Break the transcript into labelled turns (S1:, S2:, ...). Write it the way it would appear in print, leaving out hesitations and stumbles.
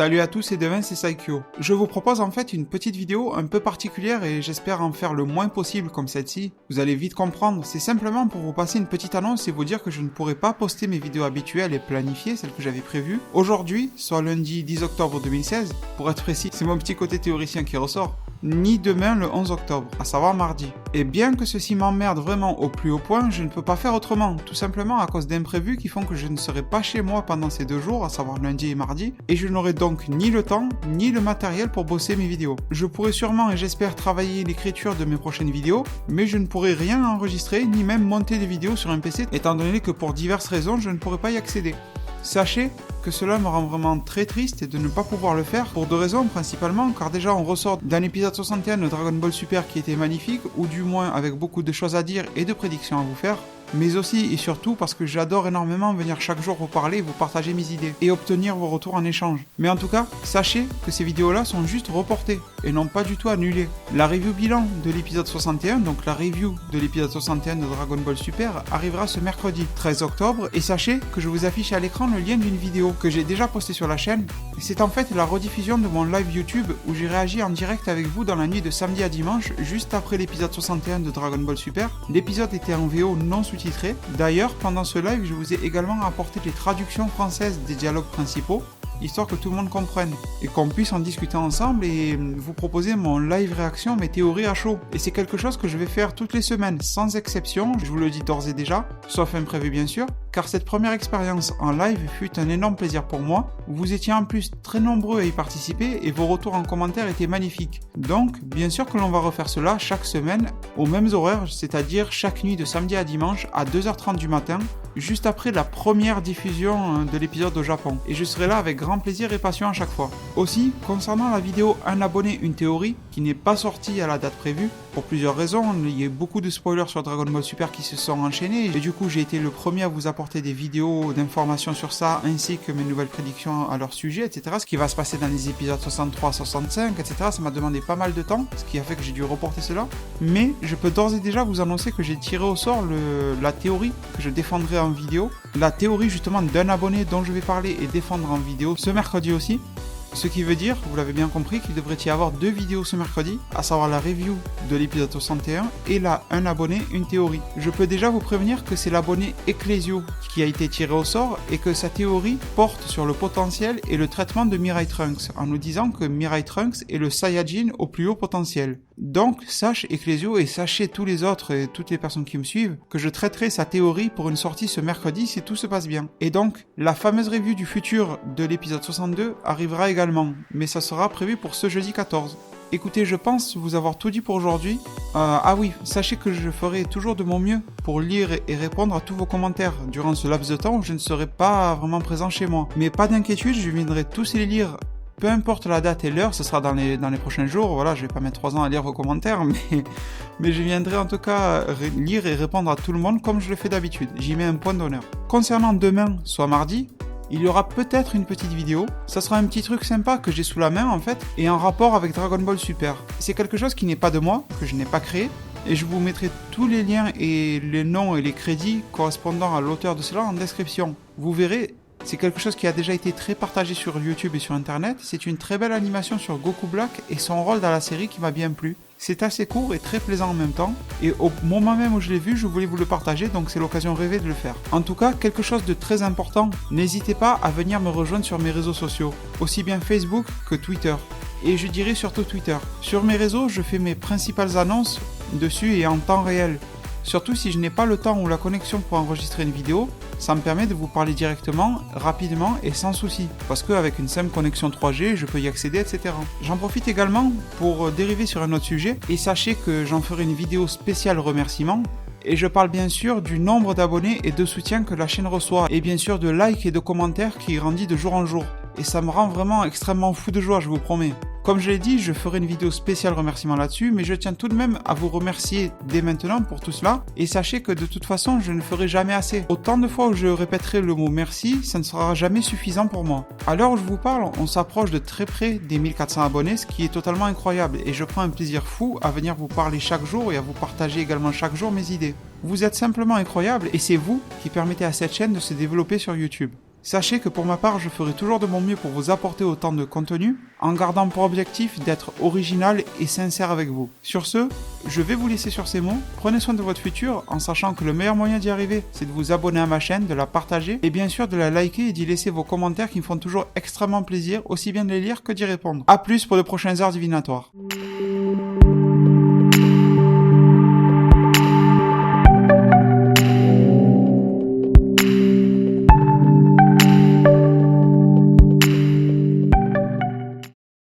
S1: Salut à tous et demain c'est Saikyo. Je vous propose en fait une petite vidéo un peu particulière et j'espère en faire le moins possible comme celle-ci. Vous allez vite comprendre, c'est simplement pour vous passer une petite annonce et vous dire que je ne pourrai pas poster mes vidéos habituelles et planifiées, celles que j'avais prévues, aujourd'hui, soit lundi 10 octobre 2016, pour être précis, c'est mon petit côté théoricien qui ressort, ni demain le 11 octobre, à savoir mardi. Et bien que ceci m'emmerde vraiment au plus haut point, je ne peux pas faire autrement, tout simplement à cause d'imprévus qui font que je ne serai pas chez moi pendant ces 2 jours, à savoir lundi et mardi, et je n'aurai donc ni le temps, ni le matériel pour bosser mes vidéos. Je pourrai sûrement et j'espère travailler l'écriture de mes prochaines vidéos, mais je ne pourrai rien enregistrer, ni même monter des vidéos sur un PC, étant donné que pour diverses raisons, je ne pourrai pas y accéder. Sachez que cela me rend vraiment très triste de ne pas pouvoir le faire pour 2 raisons principalement, car déjà on ressort d'un épisode 61 de Dragon Ball Super qui était magnifique, ou du moins avec beaucoup de choses à dire et de prédictions à vous faire, mais aussi et surtout parce que j'adore énormément venir chaque jour vous parler et vous partager mes idées, et obtenir vos retours en échange. Mais en tout cas, sachez que ces vidéos-là sont juste reportées, et non pas du tout annulées. La review bilan de l'épisode 61, donc la review de l'épisode 61 de Dragon Ball Super, arrivera ce mercredi 13 octobre, et sachez que je vous affiche à l'écran le lien d'une vidéo que j'ai déjà postée sur la chaîne. C'est en fait la rediffusion de mon live YouTube où j'ai réagi en direct avec vous dans la nuit de samedi à dimanche, juste après l'épisode 61 de Dragon Ball Super. L'épisode était en VO non sous-titré. D'ailleurs, pendant ce live, je vous ai également apporté les traductions françaises des dialogues principaux, histoire que tout le monde comprenne, et qu'on puisse en discuter ensemble et vous proposer mon live réaction, mes théories à chaud. Et c'est quelque chose que je vais faire toutes les semaines, sans exception, je vous le dis d'ores et déjà, sauf imprévu bien sûr, car cette première expérience en live fut un énorme plaisir pour moi. Vous étiez en plus très nombreux à y participer et vos retours en commentaire étaient magnifiques. Donc, bien sûr que l'on va refaire cela chaque semaine, aux mêmes horaires, c'est-à-dire chaque nuit de samedi à dimanche à 2h30 du matin, juste après la première diffusion de l'épisode au Japon. Et je serai là avec grand plaisir et passion à chaque fois. Aussi, concernant la vidéo Un abonné, une théorie, qui n'est pas sortie à la date prévue, pour plusieurs raisons, il y a beaucoup de spoilers sur Dragon Ball Super qui se sont enchaînés, et du coup j'ai été le premier à vous apporter des vidéos d'informations sur ça, ainsi que mes nouvelles prédictions à leur sujet, etc. Ce qui va se passer dans les épisodes 63, 65, etc. Ça m'a demandé pas mal de temps, ce qui a fait que j'ai dû reporter cela. Mais je peux d'ores et déjà vous annoncer que j'ai tiré au sort la théorie que je défendrai en vidéo, la théorie justement d'un abonné dont je vais parler et défendre en vidéo ce mercredi aussi. Ce qui veut dire, vous l'avez bien compris, qu'il devrait y avoir 2 vidéos ce mercredi, à savoir la review de l'épisode 61 et la Un abonné, une théorie. Je peux déjà vous prévenir que c'est l'abonné Ecclesio qui a été tiré au sort et que sa théorie porte sur le potentiel et le traitement de Mirai Trunks, en nous disant que Mirai Trunks est le Saiyajin au plus haut potentiel. Donc, sache Ecclesio et sachez tous les autres et toutes les personnes qui me suivent que je traiterai sa théorie pour une sortie ce mercredi si tout se passe bien. Et donc, la fameuse review du futur de l'épisode 62 arrivera également, mais ça sera prévu pour ce jeudi 14. Écoutez, je pense vous avoir tout dit pour aujourd'hui. Ah oui, sachez que je ferai toujours de mon mieux pour lire et répondre à tous vos commentaires durant ce laps de temps où je ne serai pas vraiment présent chez moi. Mais pas d'inquiétude, je viendrai tous les lire. Peu importe la date et l'heure, ce sera dans les prochains jours. Voilà, je vais pas mettre 3 ans à lire vos commentaires, mais je viendrai en tout cas lire et répondre à tout le monde comme je le fais d'habitude. J'y mets un point d'honneur. Concernant demain, soit mardi, il y aura peut-être une petite vidéo. Ça sera un petit truc sympa que j'ai sous la main en fait, et en rapport avec Dragon Ball Super. C'est quelque chose qui n'est pas de moi, que je n'ai pas créé, et je vous mettrai tous les liens et les noms et les crédits correspondant à l'auteur de cela en description. Vous verrez, c'est quelque chose qui a déjà été très partagé sur YouTube et sur internet. C'est une très belle animation sur Goku Black et son rôle dans la série qui m'a bien plu. C'est assez court et très plaisant en même temps, et au moment même où je l'ai vu, je voulais vous le partager, donc c'est l'occasion rêvée de le faire. En tout cas, quelque chose de très important, n'hésitez pas à venir me rejoindre sur mes réseaux sociaux, aussi bien Facebook que Twitter. Et je dirais surtout Twitter. Sur mes réseaux, je fais mes principales annonces dessus et en temps réel. Surtout si je n'ai pas le temps ou la connexion pour enregistrer une vidéo, ça me permet de vous parler directement, rapidement et sans souci. Parce qu'avec une simple connexion 3G, je peux y accéder, etc. J'en profite également pour dériver sur un autre sujet, et sachez que j'en ferai une vidéo spéciale remerciement. Et je parle bien sûr du nombre d'abonnés et de soutien que la chaîne reçoit, et bien sûr de likes et de commentaires qui grandit de jour en jour. Et ça me rend vraiment extrêmement fou de joie, je vous promets. Comme je l'ai dit, je ferai une vidéo spéciale remerciement là-dessus, mais je tiens tout de même à vous remercier dès maintenant pour tout cela, et sachez que de toute façon, je ne ferai jamais assez. Autant de fois où je répéterai le mot merci, ça ne sera jamais suffisant pour moi. À l'heure où je vous parle, on s'approche de très près des 1400 abonnés, ce qui est totalement incroyable, et je prends un plaisir fou à venir vous parler chaque jour et à vous partager également chaque jour mes idées. Vous êtes simplement incroyable, et c'est vous qui permettez à cette chaîne de se développer sur YouTube. Sachez que pour ma part, je ferai toujours de mon mieux pour vous apporter autant de contenu, en gardant pour objectif d'être original et sincère avec vous. Sur ce, je vais vous laisser sur ces mots. Prenez soin de votre futur, en sachant que le meilleur moyen d'y arriver, c'est de vous abonner à ma chaîne, de la partager, et bien sûr de la liker et d'y laisser vos commentaires qui me font toujours extrêmement plaisir, aussi bien de les lire que d'y répondre. A plus pour de prochaines heures divinatoires.